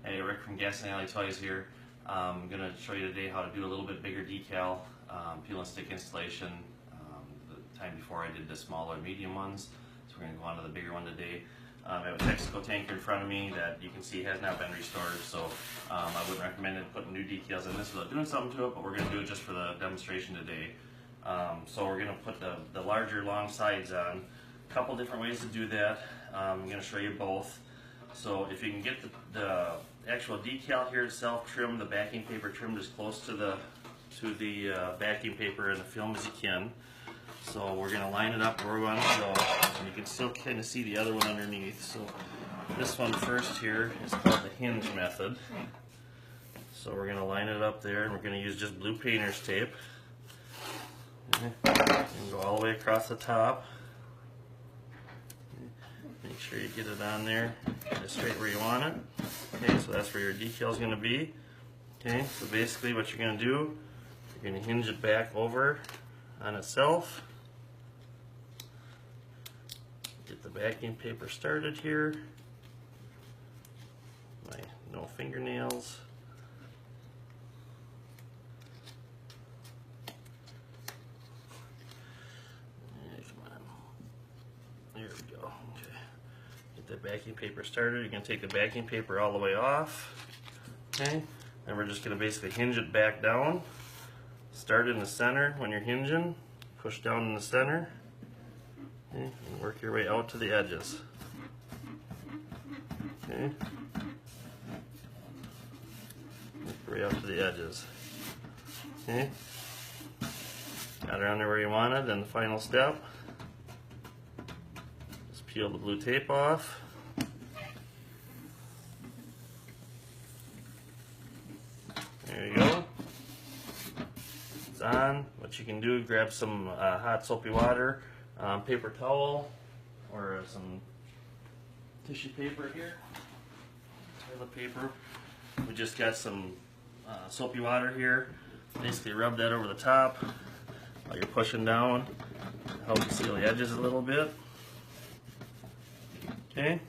Hey, Rick from Gas and Alley Toys here. I'm going to show you today how to do a little bit bigger decal peel and stick installation. The time before I did the smaller medium ones, so we're going to go on to the bigger one today. I have a Texaco tanker in front of me that you can see has now been restored, so I wouldn't recommend putting new decals in this without doing something to it, but we're going to do it just for the demonstration today. So we're going to put the larger long sides on. A couple different ways to do that. I'm going to show you both. So if you can get the actual decal here itself trimmed, the backing paper trimmed as close to the backing paper and the film as you can. So we're going to line it up where we're going to go, and you can still kind of see the other one underneath. So this one first here is called the hinge method. So we're going to line it up there, and we're going to use just blue painter's tape. And go all the way across the top. Make sure you get it on there just right where you want it. Okay, so that's where your decal is going to be. Okay, so basically what you're going to do, you're going to hinge it back over on itself. Get the backing paper started here. No fingernails. There we go. Okay. Get the backing paper started. You're going to take the backing paper all the way off. Okay. And we're just going to basically hinge it back down. Start in the center when you're hinging. Push down in the center. Okay. And work your way out to the edges. Okay. Work your way out to the edges. Okay. Got it on there where you want it. Then the final step. Peel the blue tape off. There you go. It's on. What you can do, grab some hot soapy water, paper towel, or some tissue paper here, toilet paper. We just got some soapy water here. Basically rub that over the top while you're pushing down. Help you seal the edges a little bit. Okay,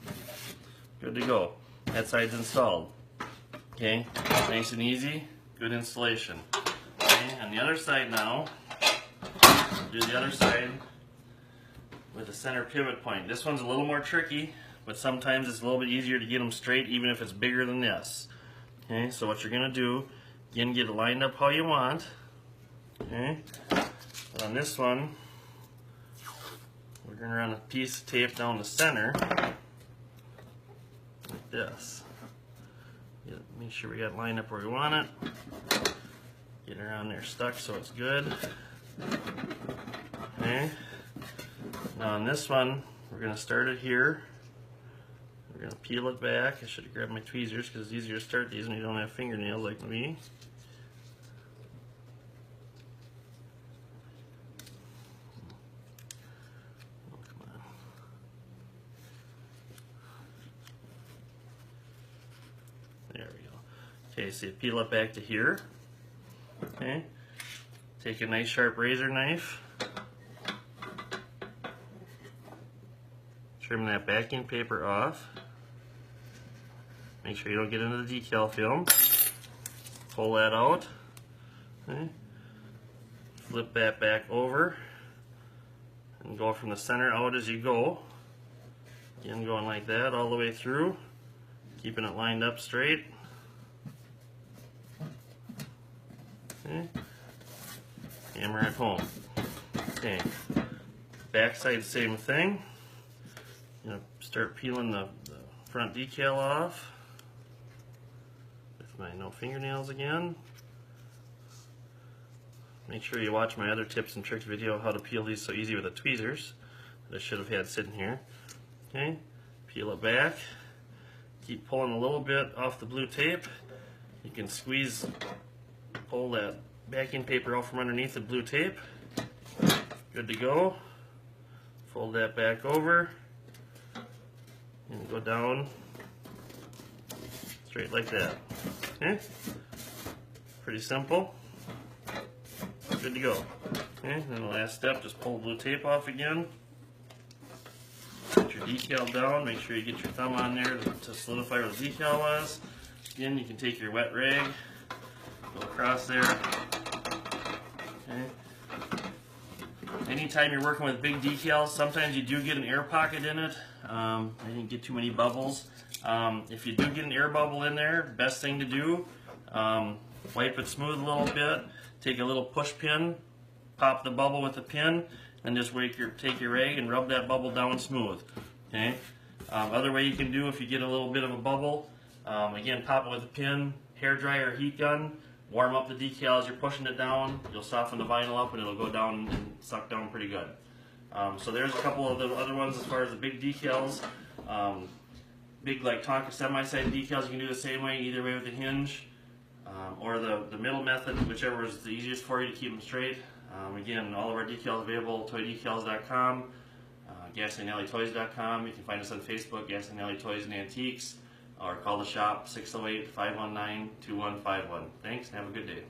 good to go. That side's installed. Okay, nice and easy, good installation. Okay, on the other side now, do the other side with the center pivot point. This one's a little more tricky, but sometimes it's a little bit easier to get them straight even if it's bigger than this. Okay, so what you're going to do, again, get it lined up how you want. Okay, but on this one, we're going to run a piece of tape down the center, like this. Make sure we got it lined up where we want it. Get it around there stuck so it's good. Okay. Now on this one, we're going to start it here. We're going to peel it back. I should have grabbed my tweezers because it's easier to start these when you don't have fingernails like me. There we go. Okay, so you peel it back to here. Okay. Take a nice sharp razor knife. Trim that backing paper off. Make sure you don't get into the decal film. Pull that out. Okay. Flip that back over. And go from the center out as you go. Again, going like that all the way through. Keeping it lined up straight. Okay. Hammer it home. Okay. Back side, same thing. I'm going to start peeling the front decal off with my no fingernails again. Make sure you watch my other tips and tricks video how to peel these so easy with the tweezers that I should have had sitting here. Okay. Peel it back. Keep pulling a little bit off the blue tape. You can pull that backing paper out from underneath the blue tape. Good to go. Fold that back over and go down straight like that. Okay? Pretty simple. Good to go. Okay, then the last step, just pull the blue tape off again. Put your decal down, make sure you get your thumb on there to solidify where the decal was. Again, you can take your wet rag, go across there. Okay. Anytime you're working with big decals, sometimes you do get an air pocket in it. I didn't get too many bubbles. If you do get an air bubble in there, best thing to do, wipe it smooth a little bit, take a little push pin, pop the bubble with the pin, and just take your rag and rub that bubble down smooth. Okay. Other way you can do if you get a little bit of a bubble, again, pop it with a pin, hair dryer or heat gun, warm up the decal as you're pushing it down. You'll soften the vinyl up and it'll go down and suck down pretty good. So there's a couple of the other ones as far as the big decals. Big like Tonka semi-side decals, you can do the same way, either way with the hinge or the middle method, whichever is the easiest for you to keep them straight. Again, all of our decals available, toydecals.com, GasolineAlleyToys.com. You can find us on Facebook, Gasoline Alley Toys and Antiques, or call the shop 608-519-2151. Thanks and have a good day.